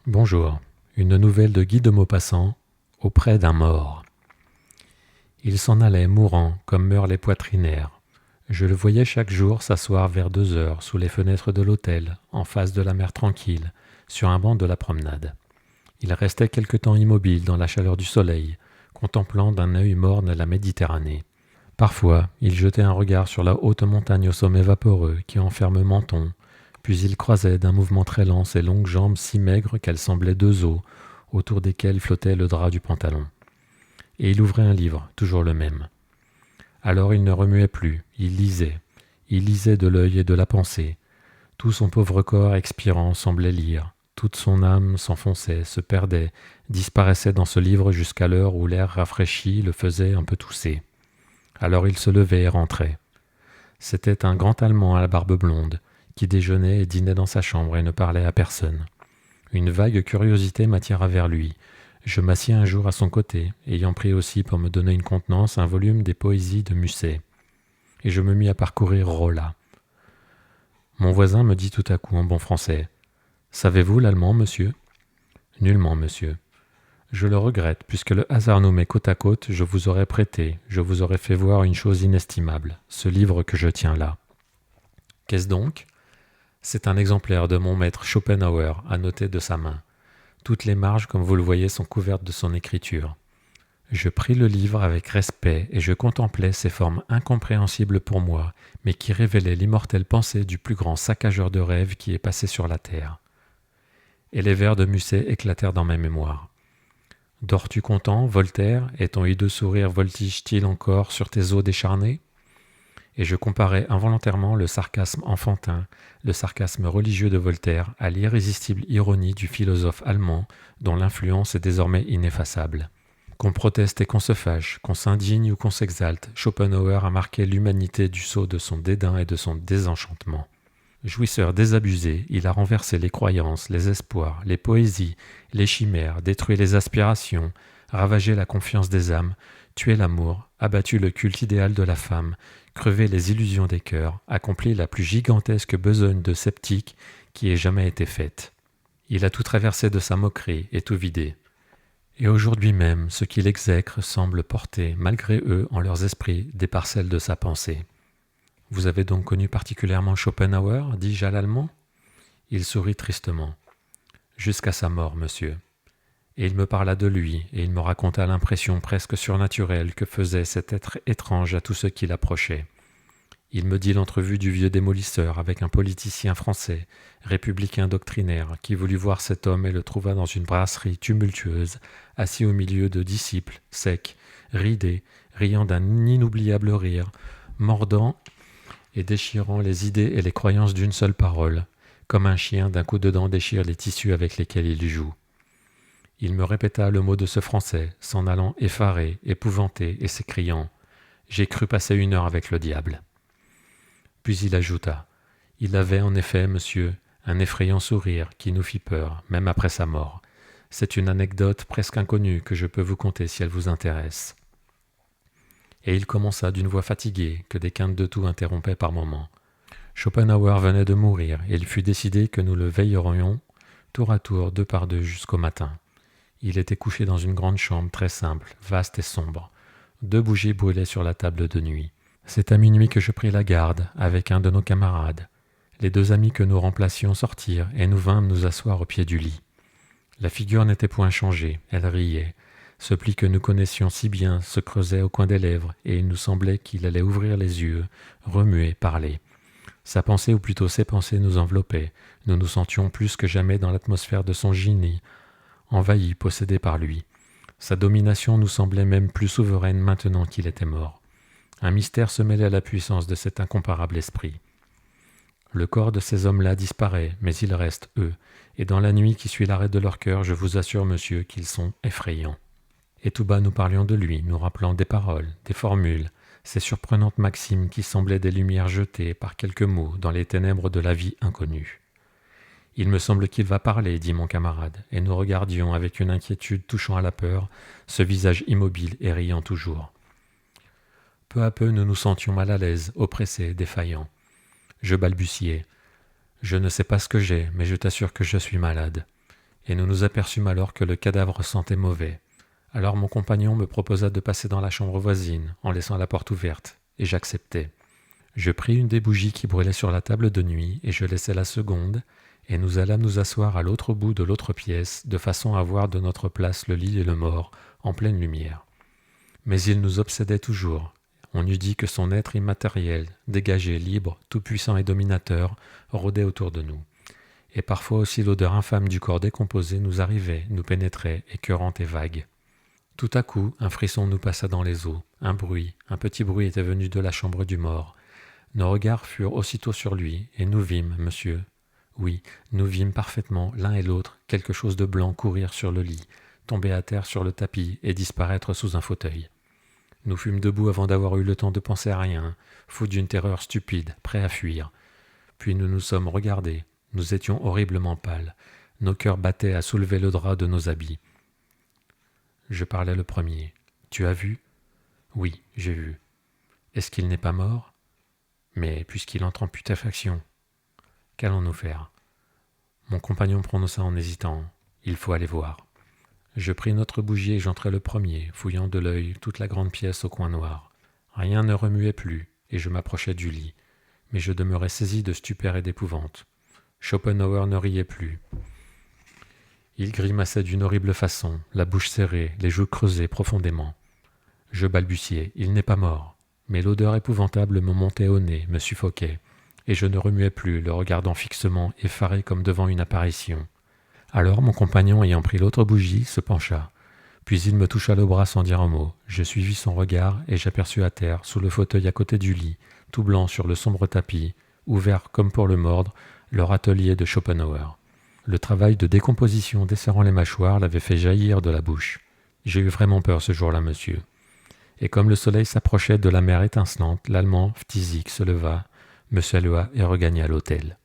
Bonjour, une nouvelle de Guy de Maupassant, auprès d'un mort. Il s'en allait mourant comme meurent les poitrinaires. Je le voyais chaque jour s'asseoir vers 2 heures sous les fenêtres de l'hôtel, en face de la mer tranquille, sur un banc de la promenade. Il restait quelque temps immobile dans la chaleur du soleil, contemplant d'un œil morne la Méditerranée. Parfois, il jetait un regard sur la haute montagne au sommet vaporeux qui enferme Menton, puis il croisait d'un mouvement très lent ses longues jambes si maigres qu'elles semblaient deux os, autour desquelles flottait le drap du pantalon. Et il ouvrait un livre, toujours le même. Alors il ne remuait plus, il lisait de l'œil et de la pensée. Tout son pauvre corps expirant semblait lire, toute son âme s'enfonçait, se perdait, disparaissait dans ce livre jusqu'à l'heure où l'air rafraîchi le faisait un peu tousser. Alors il se levait et rentrait. C'était un grand Allemand à la barbe blonde, qui déjeunait et dînait dans sa chambre et ne parlait à personne. Une vague curiosité m'attira vers lui. Je m'assis un jour à son côté, ayant pris aussi pour me donner une contenance un volume des poésies de Musset. Et je me mis à parcourir Rolla. Mon voisin me dit tout à coup en bon français : « Savez-vous l'allemand, monsieur ? » ?»« Nullement, monsieur. »« Je le regrette, puisque le hasard nous met côte à côte, je vous aurais prêté, je vous aurais fait voir une chose inestimable, ce livre que je tiens là. » »« Qu'est-ce donc ? » ?»« C'est un exemplaire de mon maître Schopenhauer, annoté de sa main. Toutes les marges, comme vous le voyez, sont couvertes de son écriture. Je pris le livre avec respect et je contemplais ces formes incompréhensibles pour moi, mais qui révélaient l'immortelle pensée du plus grand saccageur de rêves qui est passé sur la terre. Et les vers de Musset éclatèrent dans ma mémoire. Dors-tu content, Voltaire, et ton hideux sourire voltige-t-il encore sur tes os décharnés ? Et je comparais involontairement le sarcasme enfantin, le sarcasme religieux de Voltaire à l'irrésistible ironie du philosophe allemand dont l'influence est désormais ineffaçable. Qu'on proteste et qu'on se fâche, qu'on s'indigne ou qu'on s'exalte, Schopenhauer a marqué l'humanité du sceau de son dédain et de son désenchantement. Jouisseur désabusé, il a renversé les croyances, les espoirs, les poésies, les chimères, détruit les aspirations, ravagé la confiance des âmes, tué l'amour, abattu le culte idéal de la femme, crevé les illusions des cœurs, accompli la plus gigantesque besogne de sceptique qui ait jamais été faite. Il a tout traversé de sa moquerie et tout vidé. Et aujourd'hui même, ceux qui l'exècrent semblent porter, malgré eux, en leurs esprits, des parcelles de sa pensée. « Vous avez donc connu particulièrement Schopenhauer » dis-je à l'Allemand. Il sourit tristement. « Jusqu'à sa mort, monsieur. » Et il me parla de lui, et il me raconta l'impression presque surnaturelle que faisait cet être étrange à tous ceux qui l'approchaient. Il me dit l'entrevue du vieux démolisseur avec un politicien français, républicain doctrinaire, qui voulut voir cet homme et le trouva dans une brasserie tumultueuse, assis au milieu de disciples, secs, ridés, riant d'un inoubliable rire, mordant et déchirant les idées et les croyances d'une seule parole, comme un chien d'un coup de dent déchire les tissus avec lesquels il joue. Il me répéta le mot de ce Français, s'en allant effaré, épouvanté et s'écriant : « J'ai cru passer 1 heure avec le diable. » Puis il ajouta : « Il avait en effet, monsieur, un effrayant sourire qui nous fit peur, même après sa mort. C'est une anecdote presque inconnue que je peux vous conter si elle vous intéresse. » Et il commença d'une voix fatiguée que des quintes de toux interrompaient par moments. Schopenhauer venait de mourir et il fut décidé que nous le veillerions tour à tour, 2 par 2, jusqu'au matin. Il était couché dans une grande chambre très simple, vaste et sombre. 2 bougies brûlaient sur la table de nuit. C'est à minuit que je pris la garde avec un de nos camarades. Les 2 amis que nous remplacions sortirent et nous vînmes nous asseoir au pied du lit. La figure n'était point changée, elle riait. Ce pli que nous connaissions si bien se creusait au coin des lèvres et il nous semblait qu'il allait ouvrir les yeux, remuer, parler. Sa pensée, ou plutôt ses pensées, nous enveloppaient. Nous nous sentions plus que jamais dans l'atmosphère de son génie, envahi, possédé par lui. Sa domination nous semblait même plus souveraine maintenant qu'il était mort. Un mystère se mêlait à la puissance de cet incomparable esprit. Le corps de ces hommes-là disparaît, mais ils restent, eux, et dans la nuit qui suit l'arrêt de leur cœur, je vous assure, monsieur, qu'ils sont effrayants. Et tout bas nous parlions de lui, nous rappelant des paroles, des formules, ces surprenantes maximes qui semblaient des lumières jetées par quelques mots dans les ténèbres de la vie inconnue. « Il me semble qu'il va parler, dit mon camarade, et nous regardions avec une inquiétude touchant à la peur, ce visage immobile et riant toujours. Peu à peu, nous nous sentions mal à l'aise, oppressés, défaillants. Je balbutiai. « Je ne sais pas ce que j'ai, mais je t'assure que je suis malade. » et nous nous aperçûmes alors que le cadavre sentait mauvais. Alors mon compagnon me proposa de passer dans la chambre voisine, en laissant la porte ouverte, et j'acceptai. Je pris une des bougies qui brûlait sur la table de nuit, et je laissai la seconde, et nous allâmes nous asseoir à l'autre bout de l'autre pièce, de façon à voir de notre place le lit et le mort, en pleine lumière. Mais il nous obsédait toujours. On eût dit que son être immatériel, dégagé, libre, tout-puissant et dominateur, rôdait autour de nous. Et parfois aussi l'odeur infâme du corps décomposé nous arrivait, nous pénétrait, écœurante et vague. Tout à coup, un frisson nous passa dans les os, un petit bruit était venu de la chambre du mort. Nos regards furent aussitôt sur lui, et nous vîmes, monsieur. Oui, nous vîmes parfaitement, l'un et l'autre, quelque chose de blanc courir sur le lit, tomber à terre sur le tapis et disparaître sous un fauteuil. Nous fûmes debout avant d'avoir eu le temps de penser à rien, fous d'une terreur stupide, prêts à fuir. Puis nous nous sommes regardés, nous étions horriblement pâles, nos cœurs battaient à soulever le drap de nos habits. Je parlais le premier. « Tu as vu » ? « Oui, j'ai vu. »« Est-ce qu'il n'est pas mort ?»« Mais puisqu'il entre en putréfaction, qu'allons-nous faire ?» Mon compagnon prononça en hésitant. « Il faut aller voir. » Je pris notre bougie et j'entrai le premier, fouillant de l'œil toute la grande pièce au coin noir. Rien ne remuait plus, et je m'approchai du lit. Mais je demeurais saisi de stupeur et d'épouvante. Schopenhauer ne riait plus. Il grimaçait d'une horrible façon, la bouche serrée, les joues creusées profondément. Je balbutiai, il n'est pas mort. Mais l'odeur épouvantable me montait au nez, me suffoquait, et je ne remuais plus, le regardant fixement, effaré comme devant une apparition. Alors mon compagnon, ayant pris l'autre bougie, se pencha. Puis il me toucha le bras sans dire un mot. Je suivis son regard, et j'aperçus à terre, sous le fauteuil à côté du lit, tout blanc sur le sombre tapis, ouvert comme pour le mordre, leur atelier de Schopenhauer. Le travail de décomposition desserrant les mâchoires l'avait fait jaillir de la bouche. J'ai eu vraiment peur ce jour-là, monsieur. Et comme le soleil s'approchait de la mer étincelante, l'Allemand phthisique se leva, me salua et regagna l'hôtel.